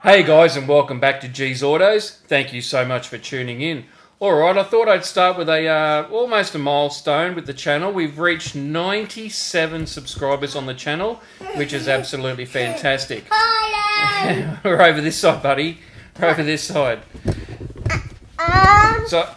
Hey guys, and welcome back to G's Autos. Thank you so much for tuning in. Alright, I thought I'd start with almost a milestone with the channel. We've reached 97 subscribers on the channel, which is absolutely fantastic. Hello. We're over this side, buddy. We're over this side. So,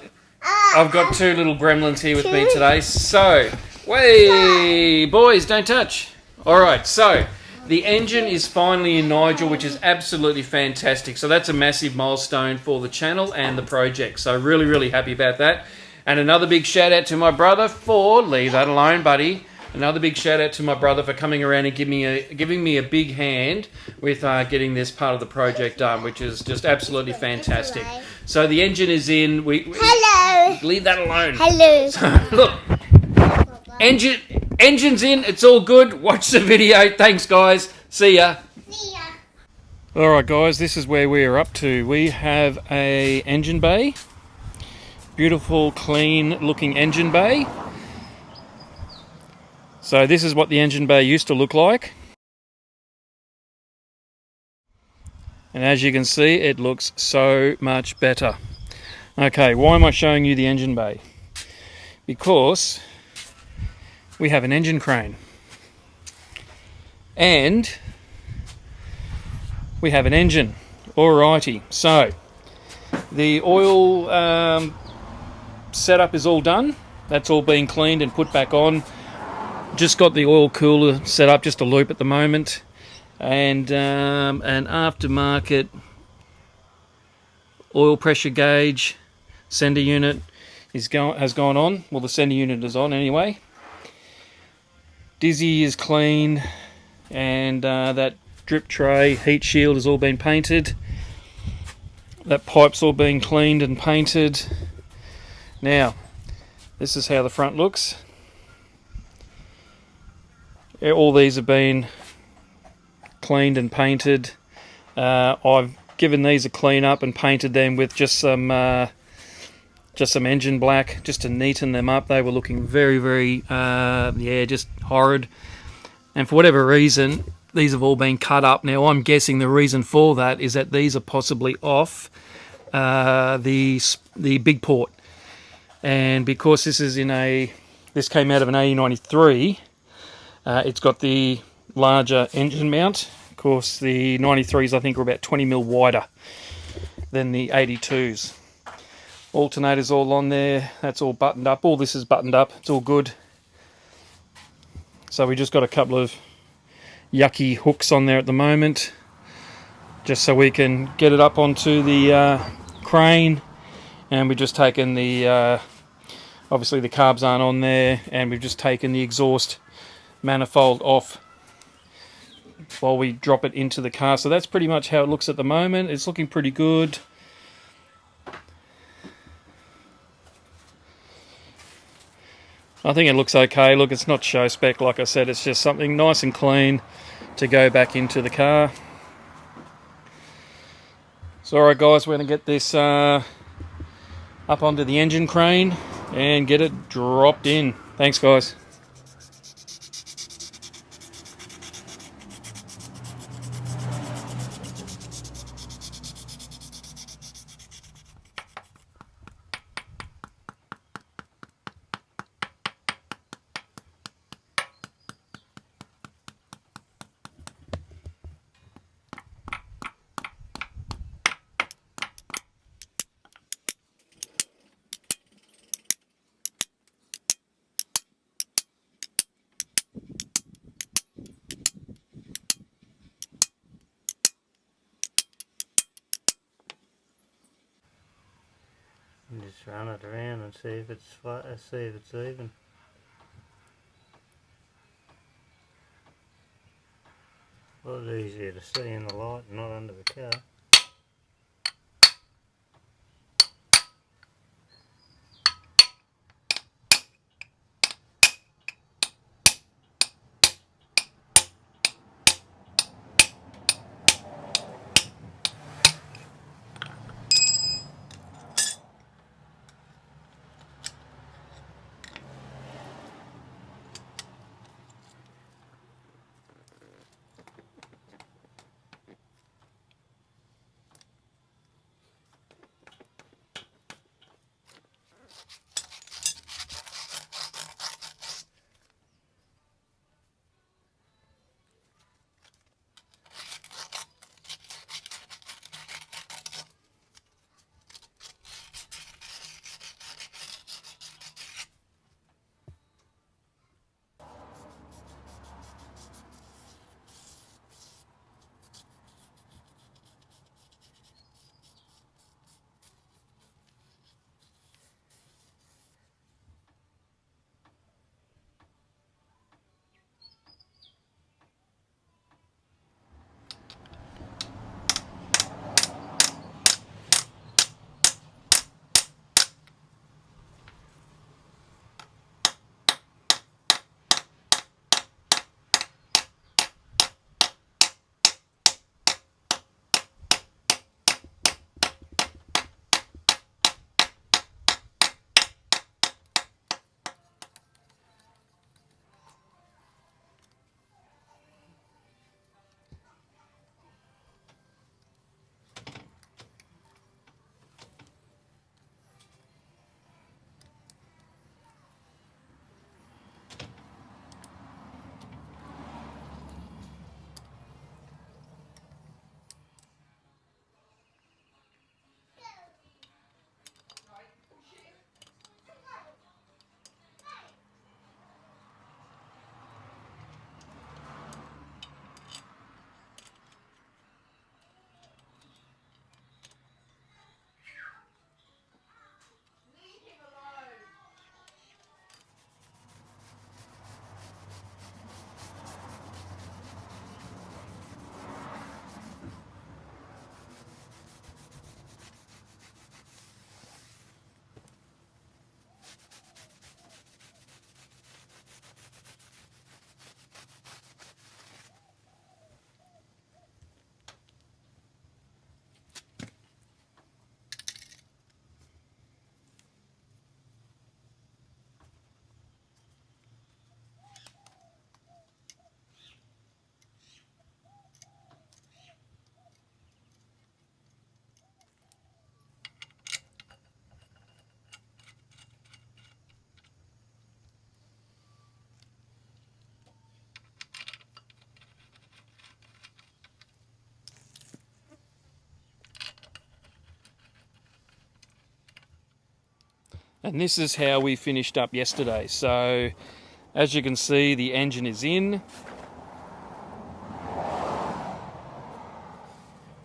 I've got two little gremlins here with me today. So, way, boys, don't touch. Alright, so the engine is finally in Nigel, which is absolutely fantastic. So that's a massive milestone for the channel and the project. So really happy about that. And another big shout out to my brother for, leave that alone, buddy. Another big shout out to my brother for coming around and giving me a big hand with getting this part of the project done, which is just absolutely fantastic. So the engine is in. Hello. Leave that alone. Hello. So, look. Engine's in, it's all good. Watch the video. Thanks, guys. See ya. See ya. Alright, guys, this is where we're up to. We have a engine bay. Beautiful, clean looking engine bay. So this is what the engine bay used to look like. And as you can see, it looks so much better. Okay, why am I showing you the engine bay? Because we have an engine crane and we have an engine. Alrighty, so the oil setup is all done. That's all being cleaned and put back on. Just got the oil cooler set up, just a loop at the moment, and an aftermarket oil pressure gauge sender unit has gone on. Well, the sender unit is on anyway. Dizzy is clean, and that drip tray heat shield has all been painted. That pipe's all been cleaned and painted. Now, this is how the front looks. All these have been cleaned and painted. I've given these a clean up and painted them with just some engine black, just to neaten them up. They were looking very just horrid, and for whatever reason these have all been cut up. Now I'm guessing the reason for that is that these are possibly off the big port, and because this came out of an AE93, it's got the larger engine mount. Of course the 93s I think are about 20mm wider than the 82s. Alternator's all on there, that's all buttoned up. All this is buttoned up, it's all good. So we just got a couple of yucky hooks on there at the moment, just so we can get it up onto the crane. And we've just taken the, obviously the carbs aren't on there, and we've just taken the exhaust manifold off while we drop it into the car. So that's pretty much how it looks at the moment. It's looking pretty good. I think it looks okay. Look, it's not show spec, like I said, it's just something nice and clean to go back into the car. So alright guys, we're going to get this up onto the engine crane and get it dropped in. Thanks guys. And just run it around and see if it's flat, see if it's even. A lot easier to see in the light and not under the car. And this is how we finished up yesterday. So as you can see, the engine is in.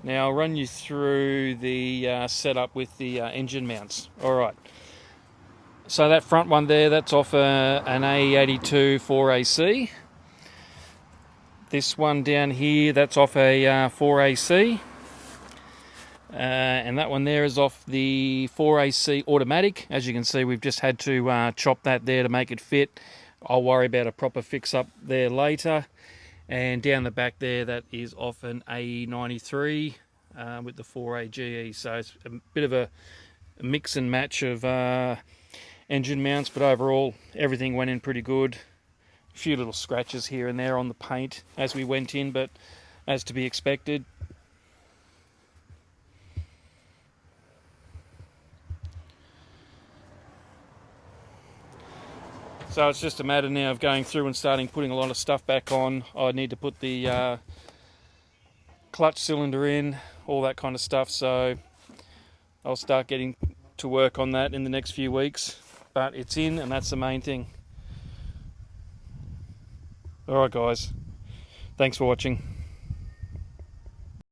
Now I'll run you through the setup with the engine mounts. Alright, so that front one there, that's off an AE82 4AC. This one down here, that's off a 4AC. And that one there is off the 4AC automatic. As you can see, we've just had to chop that there to make it fit. I'll worry about a proper fix up there later. And down the back there, that is off an AE93 with the 4AGE. So it's a bit of a mix and match of engine mounts, but overall everything went in pretty good. A few little scratches here and there on the paint as we went in, but as to be expected. So it's just a matter now of going through and starting putting a lot of stuff back on. I need to put the clutch cylinder in, all that kind of stuff. So I'll start getting to work on that in the next few weeks. But it's in, and that's the main thing. Alright guys, thanks for watching.